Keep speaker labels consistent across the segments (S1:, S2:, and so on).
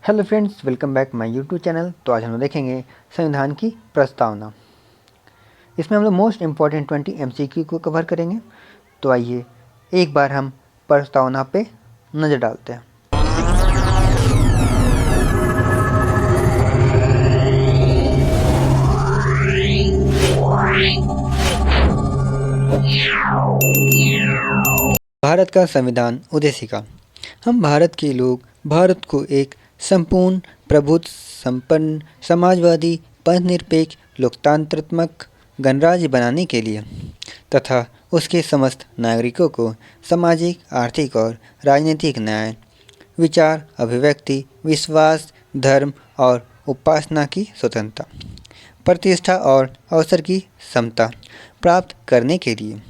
S1: Hello friends, welcome back my YouTube channel. तो आज हम लोग देखेंगे संविधान की प्रस्तावना। इसमें हम लोग मोस्ट इम्पॉर्टेंट 20 MCQ को कवर करेंगे। तो आइए एक बार हम प्रस्तावना पे नज़र डालते हैं। भारत का संविधान उद्देशिका। हम भारत के लोग भारत को एक संपूर्ण प्रभुत्व संपन्न समाजवादी पंथनिरपेक्ष लोकतंत्रात्मक गणराज्य बनाने के लिए तथा उसके समस्त नागरिकों को सामाजिक, आर्थिक और राजनीतिक न्याय, विचार, अभिव्यक्ति, विश्वास, धर्म और उपासना की स्वतंत्रता, प्रतिष्ठा और अवसर की समता प्राप्त करने के लिए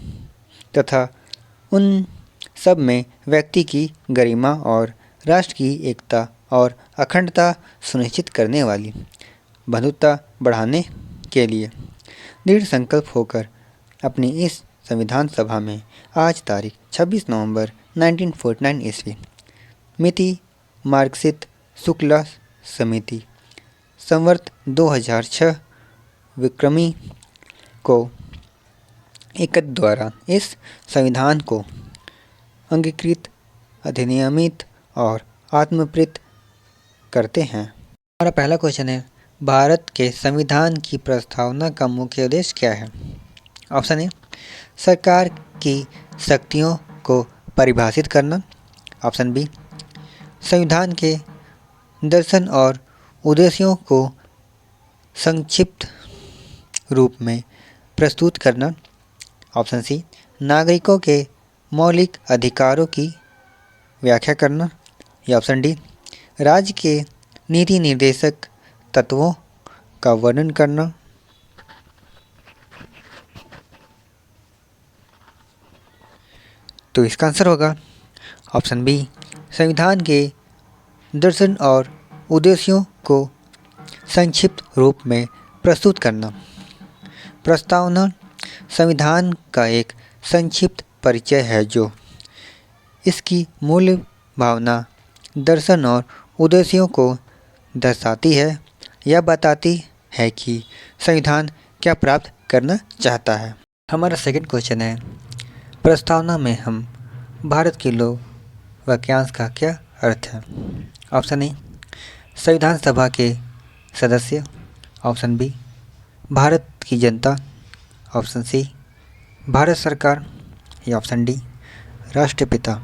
S1: तथा उन सब में व्यक्ति की गरिमा और राष्ट्र की एकता और अखंडता सुनिश्चित करने वाली बंधुता बढ़ाने के लिए दृढ़ संकल्प होकर अपनी इस संविधान सभा में आज तारीख 26 नवंबर 1949 ईस्वी मिति मार्गशीट शुक्ला समिति संवत 2006 विक्रमी को एकत्र द्वारा इस संविधान को अंगीकृत, अधिनियमित और आत्मप्रेरित करते हैं। हमारा पहला क्वेश्चन है, भारत के संविधान की प्रस्तावना का मुख्य उद्देश्य क्या है? ऑप्शन ए, सरकार की शक्तियों को परिभाषित करना। ऑप्शन बी, संविधान के दर्शन और उद्देश्यों को संक्षिप्त रूप में प्रस्तुत करना। ऑप्शन सी, नागरिकों के मौलिक अधिकारों की व्याख्या करना। या ऑप्शन डी, राज्य के नीति निर्देशक तत्वों का वर्णन करना। तो इसका आंसर होगा ऑप्शन बी, संविधान के दर्शन और उद्देश्यों को संक्षिप्त रूप में प्रस्तुत करना। प्रस्तावना संविधान का एक संक्षिप्त परिचय है जो इसकी मूल भावना, दर्शन और उद्देश्यों को दर्शाती है या बताती है कि संविधान क्या प्राप्त करना चाहता है। हमारा सेकंड क्वेश्चन है, प्रस्तावना में हम भारत के लोग वाक्यांश का क्या अर्थ है? ऑप्शन ए, संविधान सभा के सदस्य। ऑप्शन बी, भारत की जनता। ऑप्शन सी, भारत सरकार। या ऑप्शन डी, राष्ट्रपिता।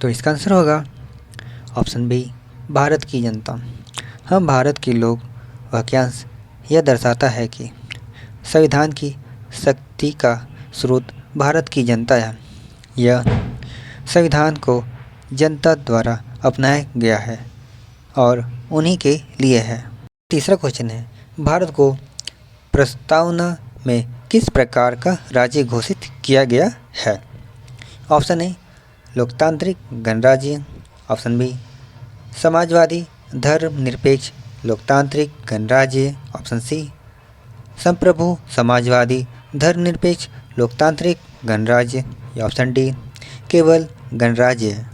S1: तो इसका आंसर होगा ऑप्शन बी, भारत की जनता। हम भारत के लोग वाक्यांश यह दर्शाता है कि संविधान की शक्ति का स्रोत भारत की जनता है। यह संविधान को जनता द्वारा अपनाया गया है और उन्हीं के लिए है। तीसरा क्वेश्चन है, भारत को प्रस्तावना में किस प्रकार का राज्य घोषित किया गया है? ऑप्शन ए, लोकतांत्रिक गणराज्य। ऑप्शन बी, समाजवादी धर्मनिरपेक्ष लोकतांत्रिक गणराज्य। ऑप्शन सी, संप्रभु समाजवादी धर्मनिरपेक्ष लोकतांत्रिक गणराज्य। या ऑप्शन डी, केवल गणराज्य है।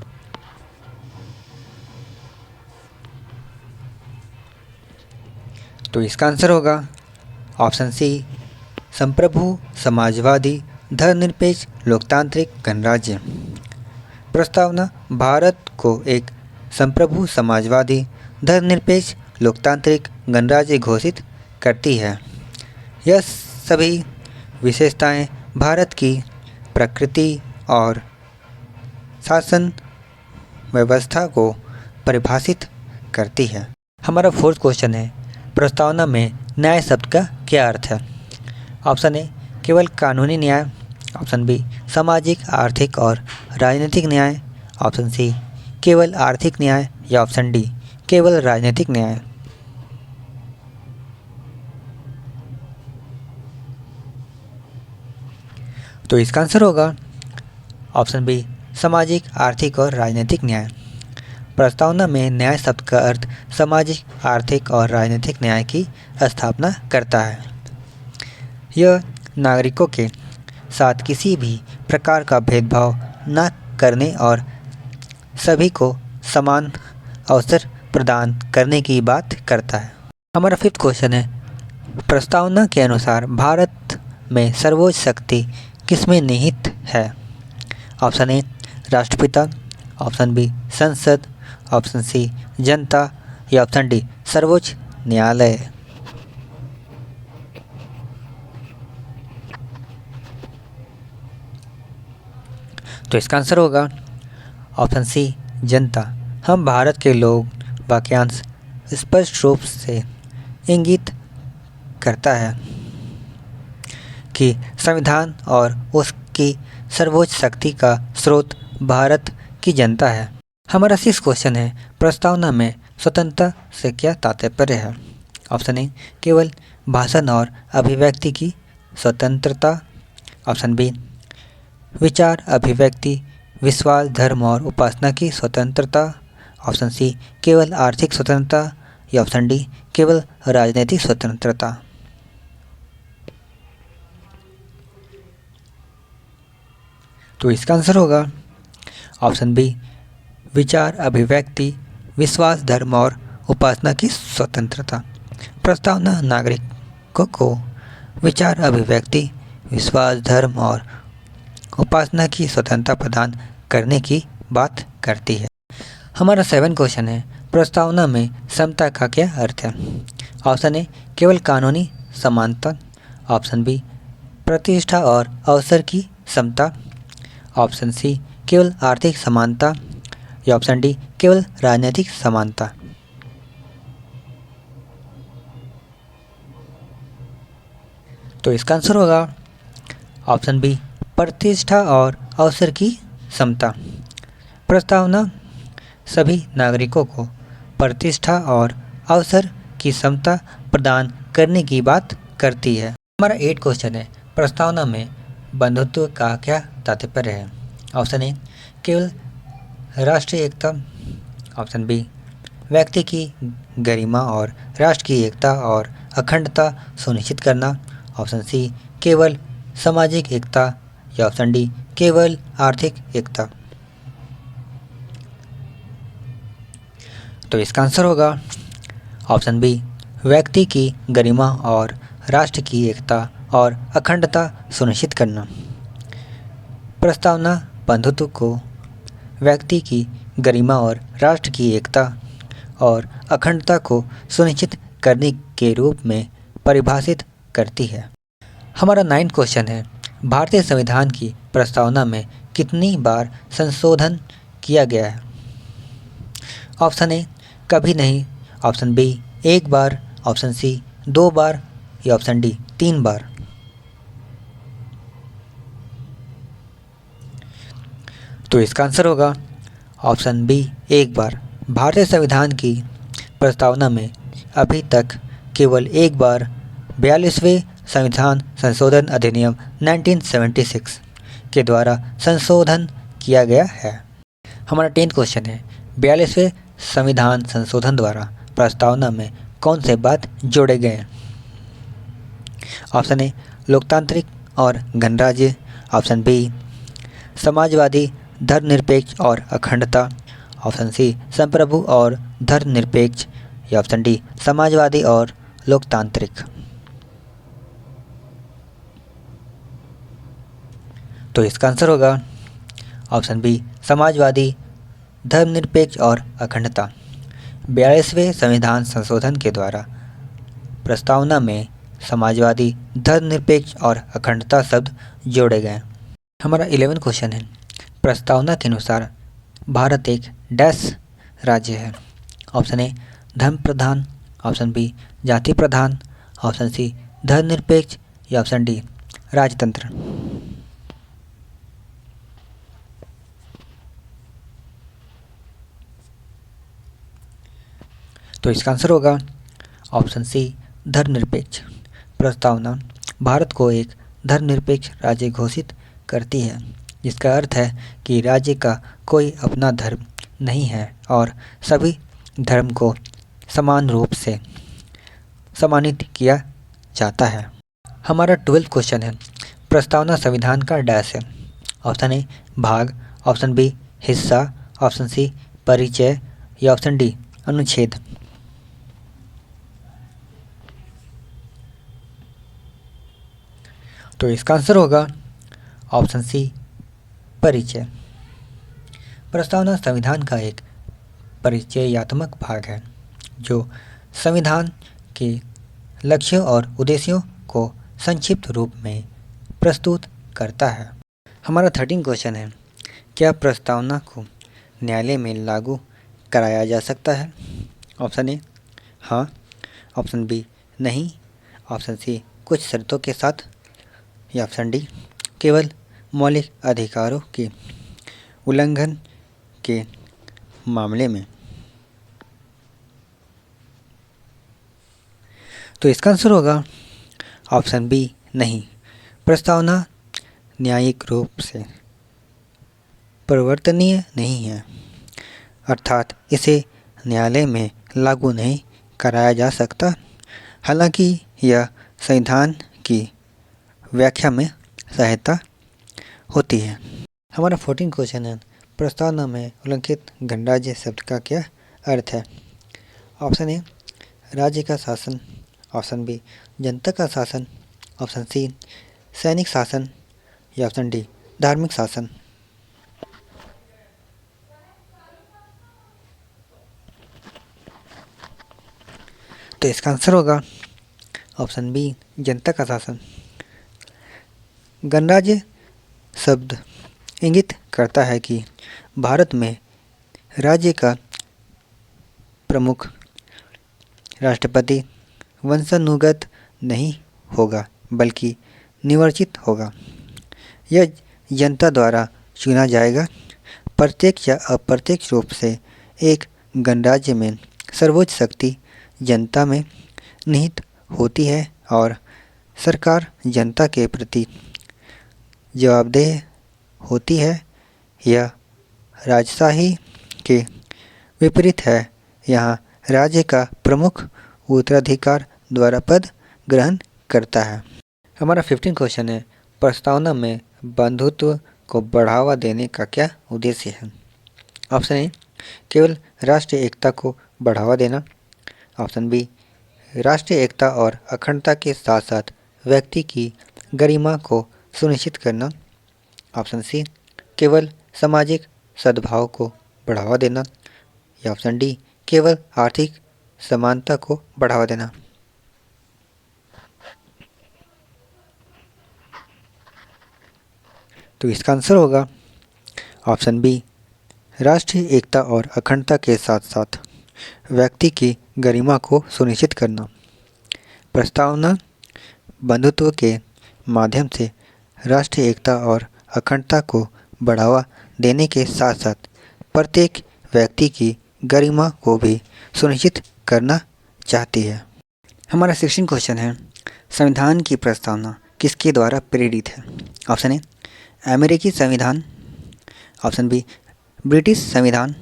S1: तो इसका आंसर होगा ऑप्शन सी, संप्रभु समाजवादी धर्मनिरपेक्ष लोकतांत्रिक गणराज्य। प्रस्तावना भारत को एक संप्रभु समाजवादी धर्मनिरपेक्ष लोकतांत्रिक गणराज्य घोषित करती है। यह सभी विशेषताएं भारत की प्रकृति और शासन व्यवस्था को परिभाषित करती है। हमारा फोर्थ क्वेश्चन है, प्रस्तावना में न्याय शब्द का क्या अर्थ है? ऑप्शन ए, केवल कानूनी न्याय। ऑप्शन बी, सामाजिक, आर्थिक और राजनीतिक न्याय। ऑप्शन सी, केवल आर्थिक न्याय। या ऑप्शन डी, केवल राजनीतिक न्याय। तो इसका आंसर होगा ऑप्शन बी, सामाजिक, आर्थिक और राजनीतिक न्याय। प्रस्तावना में न्याय शब्द का अर्थ सामाजिक, आर्थिक और राजनीतिक न्याय की स्थापना करता है। यह नागरिकों के साथ किसी भी प्रकार का भेदभाव न करने और सभी को समान अवसर प्रदान करने की बात करता है। हमारा 5th क्वेश्चन है, प्रस्तावना के अनुसार भारत में सर्वोच्च शक्ति किसमें निहित है? ऑप्शन ए राष्ट्रपिता, ऑप्शन बी संसद, ऑप्शन सी जनता या ऑप्शन डी सर्वोच्च न्यायालय। तो इसका आंसर होगा ऑप्शन सी जनता। हम भारत के लोग वाक्यांश स्पष्ट रूप से इंगित करता है कि संविधान और उसकी सर्वोच्च शक्ति का स्रोत भारत की जनता है। हमारा 6 क्वेश्चन है, प्रस्तावना में स्वतंत्रता से क्या तात्पर्य है? ऑप्शन ए केवल भाषण और अभिव्यक्ति की स्वतंत्रता, ऑप्शन बी विचार अभिव्यक्ति विश्वास धर्म और उपासना की स्वतंत्रता, ऑप्शन सी केवल आर्थिक स्वतंत्रता या ऑप्शन डी केवल राजनीतिक स्वतंत्रता। तो इसका आंसर होगा ऑप्शन बी विचार अभिव्यक्ति विश्वास धर्म और उपासना की स्वतंत्रता। प्रस्तावना नागरिकों को विचार अभिव्यक्ति विश्वास धर्म और उपासना की स्वतंत्रता प्रदान करने की बात करती है। हमारा 7 क्वेश्चन है, प्रस्तावना में समता का क्या अर्थ है? ऑप्शन ए केवल कानूनी समानता, ऑप्शन बी प्रतिष्ठा और अवसर की समता, ऑप्शन सी केवल आर्थिक समानता या ऑप्शन डी केवल राजनीतिक समानता। तो इसका आंसर होगा ऑप्शन बी प्रतिष्ठा और अवसर की समता। प्रस्तावना सभी नागरिकों को प्रतिष्ठा और अवसर की समता प्रदान करने की बात करती है। हमारा 8 क्वेश्चन है, प्रस्तावना में बंधुत्व का क्या तात्पर्य है? ऑप्शन ए केवल राष्ट्रीय एकता, ऑप्शन बी व्यक्ति की गरिमा और राष्ट्र की एकता और अखंडता सुनिश्चित करना, ऑप्शन सी केवल सामाजिक एकता या ऑप्शन डी केवल आर्थिक एकता। तो इसका आंसर होगा ऑप्शन बी व्यक्ति की गरिमा और राष्ट्र की एकता और अखंडता सुनिश्चित करना। प्रस्तावना बंधुत्व को व्यक्ति की गरिमा और राष्ट्र की एकता और अखंडता को सुनिश्चित करने के रूप में परिभाषित करती है। हमारा 9 क्वेश्चन है, भारतीय संविधान की प्रस्तावना में कितनी बार संशोधन किया गया है? ऑप्शन ए कभी नहीं, ऑप्शन बी 1 बार, ऑप्शन सी 2 बार या ऑप्शन डी 3 बार। तो इसका आंसर होगा ऑप्शन बी 1 बार। भारतीय संविधान की प्रस्तावना में अभी तक केवल 1 बार 42वें संविधान संशोधन अधिनियम 1976 के द्वारा संशोधन किया गया है। हमारा 10 क्वेश्चन है, 42वें संविधान संशोधन द्वारा प्रस्तावना में कौन से बात जोड़े गए हैं? ऑप्शन ए लोकतांत्रिक और गणराज्य, ऑप्शन बी समाजवादी धर्मनिरपेक्ष और अखंडता, ऑप्शन सी संप्रभु और धर्मनिरपेक्ष या ऑप्शन डी समाजवादी और लोकतांत्रिक। तो इसका आंसर होगा ऑप्शन बी समाजवादी धर्मनिरपेक्ष और अखंडता। 42वें संविधान संशोधन के द्वारा प्रस्तावना में समाजवादी धर्मनिरपेक्ष और अखंडता शब्द जोड़े गए। हमारा 11 क्वेश्चन है, प्रस्तावना के अनुसार भारत एक डैश राज्य है? ऑप्शन ए धर्म प्रधान, ऑप्शन बी जाति प्रधान, ऑप्शन सी धर्मनिरपेक्ष या ऑप्शन डी राजतंत्र। तो इसका आंसर होगा ऑप्शन सी धर्मनिरपेक्ष। प्रस्तावना भारत को एक धर्मनिरपेक्ष राज्य घोषित करती है, जिसका अर्थ है कि राज्य का कोई अपना धर्म नहीं है और सभी धर्म को समान रूप से सम्मानित किया जाता है। हमारा 12 क्वेश्चन है, प्रस्तावना संविधान का डैश है? ऑप्शन ए भाग, ऑप्शन बी हिस्सा, ऑप्शन सी परिचय या ऑप्शन डी अनुच्छेद। तो इसका आंसर होगा ऑप्शन सी परिचय। प्रस्तावना संविधान का एक परिचयात्मक भाग है जो संविधान के लक्ष्यों और उद्देश्यों को संक्षिप्त रूप में प्रस्तुत करता है। हमारा 13 क्वेश्चन है, क्या प्रस्तावना को न्यायालय में लागू कराया जा सकता है? ऑप्शन ए हाँ, ऑप्शन बी नहीं, ऑप्शन सी कुछ शर्तों के साथ या ऑप्शन डी केवल मौलिक अधिकारों के उल्लंघन के मामले में। तो इसका आंसर होगा ऑप्शन बी नहीं। प्रस्तावना न्यायिक रूप से परिवर्तनीय नहीं है, अर्थात इसे न्यायालय में लागू नहीं कराया जा सकता, हालांकि यह संविधान की व्याख्या में सहायता होती है। हमारा 14 क्वेश्चन है, प्रस्तावना में उल्लिखित गणराज्य शब्द का क्या अर्थ है? ऑप्शन ए राज्य का शासन, ऑप्शन बी जनता का शासन, ऑप्शन सी सैनिक शासन या ऑप्शन डी धार्मिक शासन। तो इसका आंसर होगा ऑप्शन बी जनता का शासन। गणराज्य शब्द इंगित करता है कि भारत में राज्य का प्रमुख राष्ट्रपति वंशानुगत नहीं होगा बल्कि निर्वाचित होगा। यह जनता द्वारा चुना जाएगा। प्रत्यक्ष या अप्रत्यक्ष रूप से एक गणराज्य में सर्वोच्च शक्ति जनता में निहित होती है और सरकार जनता के प्रति जवाबदेह होती है। यह राजशाही के विपरीत है। यहाँ राज्य का प्रमुख उत्तराधिकार द्वारा पद ग्रहण करता है। हमारा 15 क्वेश्चन है, प्रस्तावना में बंधुत्व को बढ़ावा देने का क्या उद्देश्य है? ऑप्शन ए केवल राष्ट्रीय एकता को बढ़ावा देना, ऑप्शन बी राष्ट्रीय एकता और अखंडता के साथ साथ व्यक्ति की गरिमा को सुनिश्चित करना, ऑप्शन सी केवल सामाजिक सद्भाव को बढ़ावा देना या ऑप्शन डी केवल आर्थिक समानता को बढ़ावा देना। तो इसका आंसर होगा ऑप्शन बी राष्ट्रीय एकता और अखंडता के साथ साथ व्यक्ति की गरिमा को सुनिश्चित करना। प्रस्तावना बंधुत्व के माध्यम से राष्ट्रीय एकता और अखंडता को बढ़ावा देने के साथ साथ प्रत्येक व्यक्ति की गरिमा को भी सुनिश्चित करना चाहती है। हमारा 16 क्वेश्चन है, संविधान की प्रस्तावना किसके द्वारा प्रेरित है? ऑप्शन ए अमेरिकी संविधान, ऑप्शन बी ब्रिटिश संविधान,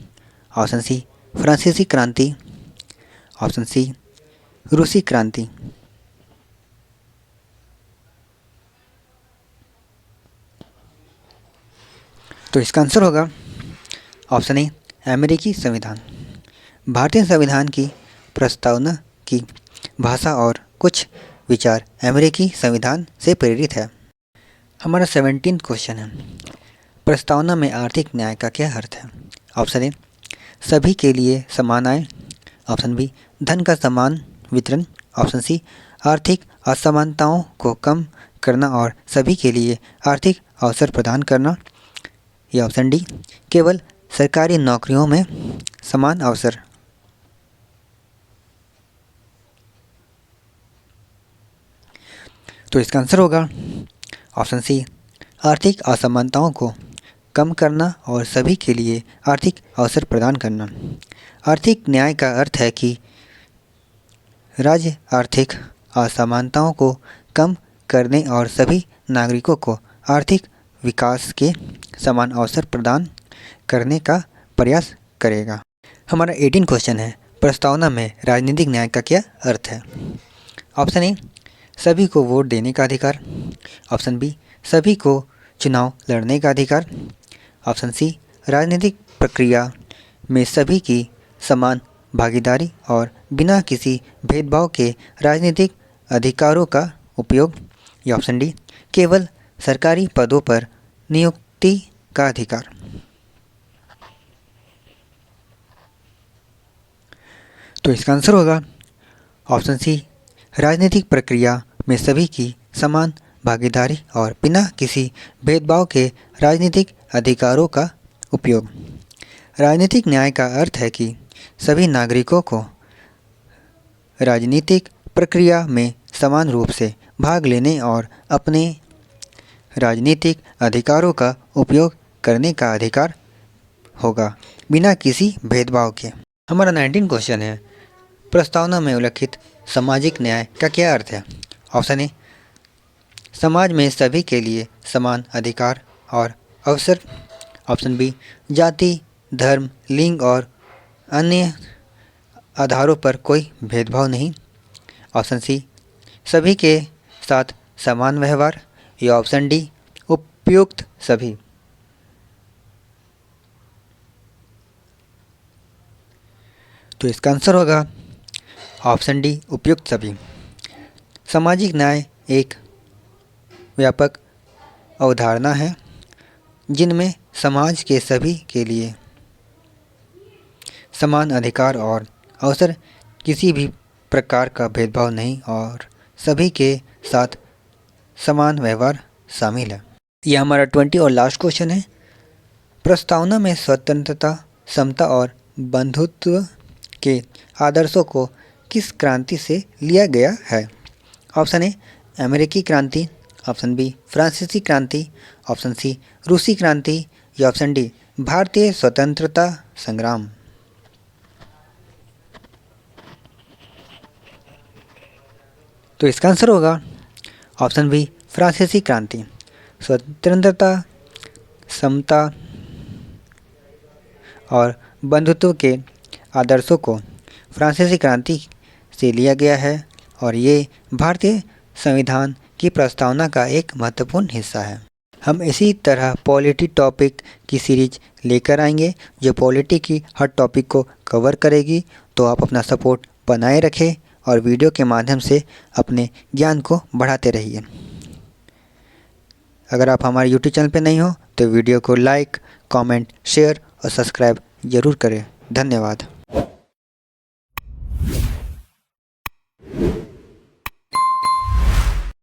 S1: ऑप्शन सी फ्रांसीसी क्रांति, ऑप्शन सी रूसी क्रांति। तो इसका आंसर होगा ऑप्शन ए अमेरिकी संविधान। भारतीय संविधान की प्रस्तावना की भाषा और कुछ विचार अमेरिकी संविधान से प्रेरित है। हमारा 17 क्वेश्चन है, प्रस्तावना में आर्थिक न्याय का क्या अर्थ है? ऑप्शन ए सभी के लिए समान आय, ऑप्शन बी धन का समान वितरण, ऑप्शन सी आर्थिक असमानताओं को कम करना और सभी के लिए आर्थिक अवसर प्रदान करना, या ऑप्शन डी केवल सरकारी नौकरियों में समान अवसर। तो इसका आंसर होगा ऑप्शन सी आर्थिक असमानताओं को कम करना और सभी के लिए आर्थिक अवसर प्रदान करना। आर्थिक न्याय का अर्थ है कि राज्य आर्थिक असमानताओं को कम करने और सभी नागरिकों को आर्थिक विकास के समान अवसर प्रदान करने का प्रयास करेगा। हमारा 18 क्वेश्चन है, प्रस्तावना में राजनीतिक न्याय का क्या अर्थ है? ऑप्शन ए सभी को वोट देने का अधिकार, ऑप्शन बी सभी को चुनाव लड़ने का अधिकार। ऑप्शन सी, राजनीतिक प्रक्रिया में सभी की समान भागीदारी और बिना किसी भेदभाव के राजनीतिक अधिकारों का उपयोग। या ऑप्शन डी, केवल सरकारी पदों पर नियुक्ति का अधिकार। तो इसका आंसर होगा ऑप्शन सी, राजनीतिक प्रक्रिया में सभी की समान भागीदारी और बिना किसी भेदभाव के राजनीतिक अधिकारों का उपयोग। राजनीतिक न्याय का अर्थ है कि सभी नागरिकों को राजनीतिक प्रक्रिया में समान रूप से भाग लेने और अपने राजनीतिक अधिकारों का उपयोग करने का अधिकार होगा, बिना किसी भेदभाव के। हमारा 19 क्वेश्चन है, प्रस्तावना में उल्लिखित सामाजिक न्याय का क्या अर्थ है। ऑप्शन ए, समाज में सभी के लिए समान अधिकार और अवसर। ऑप्शन बी, जाति, धर्म, लिंग और अन्य आधारों पर कोई भेदभाव नहीं। ऑप्शन सी, सभी के साथ समान व्यवहार। या ऑप्शन डी, उपयुक्त सभी। तो इसका आंसर होगा ऑप्शन डी, उपयुक्त सभी। सामाजिक न्याय एक व्यापक अवधारणा है जिनमें समाज के सभी के लिए समान अधिकार और अवसर, किसी भी प्रकार का भेदभाव नहीं और सभी के साथ समान व्यवहार शामिल है। यह हमारा 20 और लास्ट क्वेश्चन है, प्रस्तावना में स्वतंत्रता, समता और बंधुत्व के आदर्शों को किस क्रांति से लिया गया है। ऑप्शन ए, अमेरिकी क्रांति। ऑप्शन बी, फ्रांसीसी क्रांति। ऑप्शन सी, रूसी क्रांति। या ऑप्शन डी, भारतीय स्वतंत्रता संग्राम। तो इसका आंसर होगा ऑप्शन बी, फ्रांसीसी क्रांति। स्वतंत्रता, समता और बंधुत्व के आदर्शों को फ्रांसीसी क्रांति से लिया गया है और ये भारतीय संविधान की प्रस्तावना का एक महत्वपूर्ण हिस्सा है। हम इसी तरह पॉलिटी टॉपिक की सीरीज लेकर आएंगे जो पॉलिटी की हर टॉपिक को कवर करेगी। तो आप अपना सपोर्ट बनाए रखें और वीडियो के माध्यम से अपने ज्ञान को बढ़ाते रहिए। अगर आप हमारे YouTube चैनल पर नहीं हो तो वीडियो को लाइक, कमेंट, शेयर और सब्सक्राइब ज़रूर करें। धन्यवाद।